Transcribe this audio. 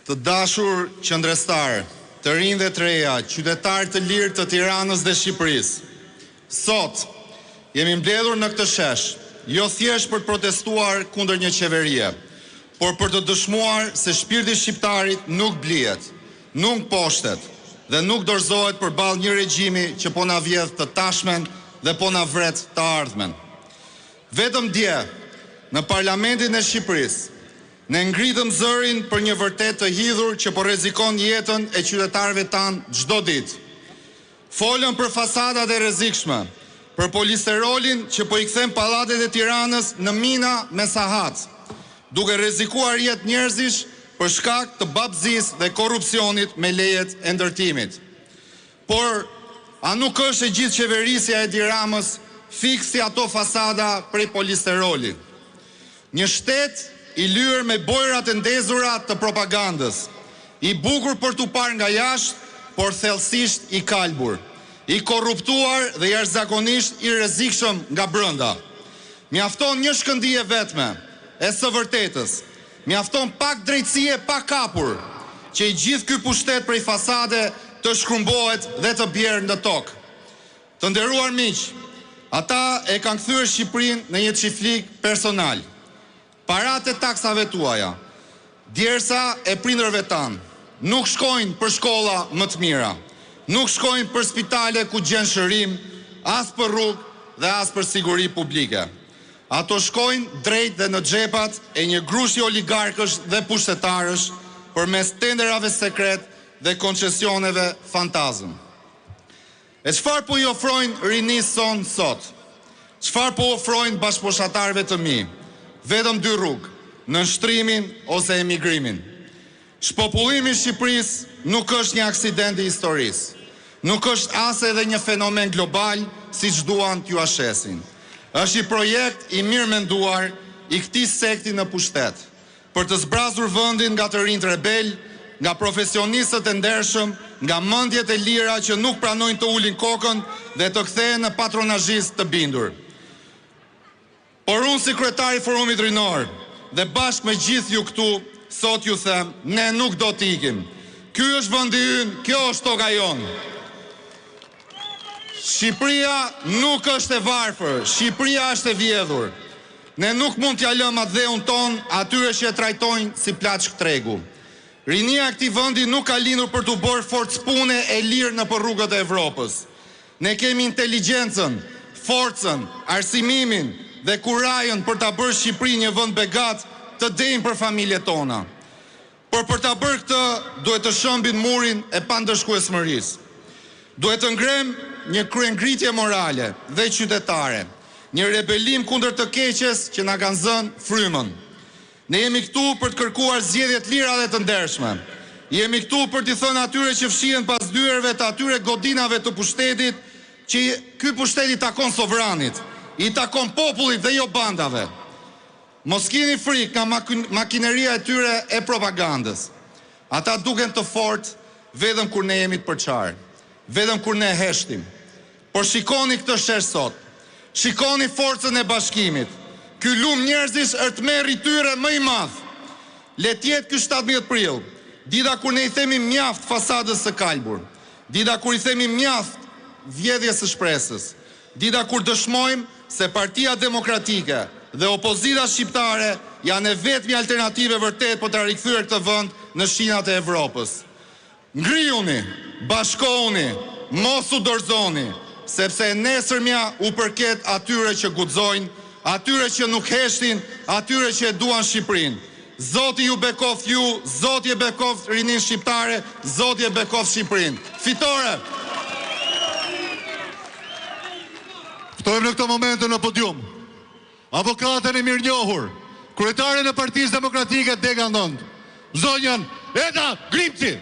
Të dashur qëndrestar, të rinj dhe të reja, qytetarë të lirë të Tiranës dhe Shqipërisë. Sot, jemi mbledhur në këtë shesh, jo thjesht për të protestuar kundër një qeverie, por për të dëshmuar se shpirti shqiptarit nuk blihet, nuk poshtet dhe nuk dorëzohet përballë një regjimi që po na vjedh të tashmen dhe po na vret të ardhmen. Vetëm dje, në Parlamentin e Shqipërisë, ne ngritëm zërin për një vërtet të hidhur që po rrezikon jetën e qytetarëve tanë çdo ditë. Folëm për fasadat e rrezikshme, për polisterolin që po i kthen pallatet e Tiranës në mina me sahat, duke rrezikuar jetë njerëzish për shkak të babëzisë dhe korrupsionit me lejet e ndërtimit. Por, a nuk është e gjithë qeverisja e Edi Ramës fiksi ato fasada prej polisterolit? Një shtet i lyer me bojrat e ndezura të propagandës, i bukur për t'u parë nga jashtë, por thellësisht i kalbur, i korruptuar dhe jashtëzakonisht i rrezikshëm nga brenda. Mjafton një shkëndije vetme e së vërtetës, mjafton pak drejtësie pa kapur, që i gjithë ky pushtet prej fasade të shkrumbohet dhe të bjerë në tokë. Të nderuar miq, ata e kanë kthyer Shqipërinë në një çiflik personal. Paratë e taksave tuaja, djersa e prindërve tanë, nuk shkojnë për shkolla më të mira, nuk shkojnë për spitale ku gjen shërim, as për rrugë dhe as për siguri publike. Ato shkojnë drejt dhe në xhepat e një grushi oligarkësh dhe pushtetarësh përmes tenderave sekret dhe koncesioneve fantazm. E çfarë po i ofrojnë rinisë sonë sot? Çfarë po ofrojnë bashkëposatarëve të mi? Vetëm dy rrugë, nënshtrimin ose emigrimin. Shpopullimi i Shqipërisë nuk është një aksident i historisë. Nuk është as edhe një fenomen global, siç duan t'ju ashesin. Është një projekt i mirë menduar i këtij sekti në pushtet, për të zbrazur vendin nga të rinjt rebel, nga profesionistët e ndershëm, nga mendjet e lira që nuk pranojnë të ulin kokën dhe të kthehen në patronazhist të bindur. Por unë si kryetari i Forumit Rinor dhe bashkë me gjithë ju këtu, sot ju them, ne nuk do t'ikim. Ky është vendi ynë, kjo është toka jonë. Shqipëria nuk është e varfër, Shqipëria është e vjedhur. Ne nuk mund t'ja lëmë atë dheun ton atyre që e trajtojnë si plaçk tregu. Rinia e këtij vendi nuk ka lindur për t'u bërë forcë pune e lirë në rrugët e Evropës. Ne kemi inteligjencën, forcën, arsimimin dhe kurajën për ta bërë Shqipërinë një vend begat të denjë për familjet tona. Por për ta bërë këtë, duhet të shëmbim murin e pandëshkuesmërisë. Duhet të ngrem një kryengritje morale dhe qytetare, një rebelim kundër të keqes që na kanë zënë frymën. Ne jemi këtu për të kërkuar zgjedhje të lira dhe të ndershme. Jemi këtu për t'i thënë atyre që fshihen pas dyerve të atyre godinave të pushtetit, që ky pustet i takon sovranit, i takon popullit dhe jo bandave. Mos keni frikë nga makineria e tyre e propagandës. Ata duken të fortë vetëm kur ne jemi të përçarë, vetëm kur ne heshtim. Por shikoni këtë shesh sot. Shikoni forcën e bashkimit. Ky lum njerëzish është merri tyre më i madh. Le të jetë ky 17 prill, dita kur ne i themi mjaft fasadës së kalbur, dita kur i themi mjaft vjedhjes së shpresës, dita kur dëshmojmë se Partia Demokratike dhe opozita shqiptare janë e vetmi alternative vërtet për të rikthyer këtë vend në shinat e Evropës. Ngrihuni, bashkohuni, mos u dorëzoni, sepse nesërmja u përket atyre që guxojnë, atyre që nuk heshtin, atyre që e duan Shqipërinë. Zoti ju bekoft ju, Zoti e bekoft rinin shqiptare, Zoti e bekoft Shqipërinë. Fitore! Ftojmë në këtë momentin në podium avokatën e mirënjohur, kryetaren e Partisë Demokratike Dega Ndond, zonjën Eda Gripçi.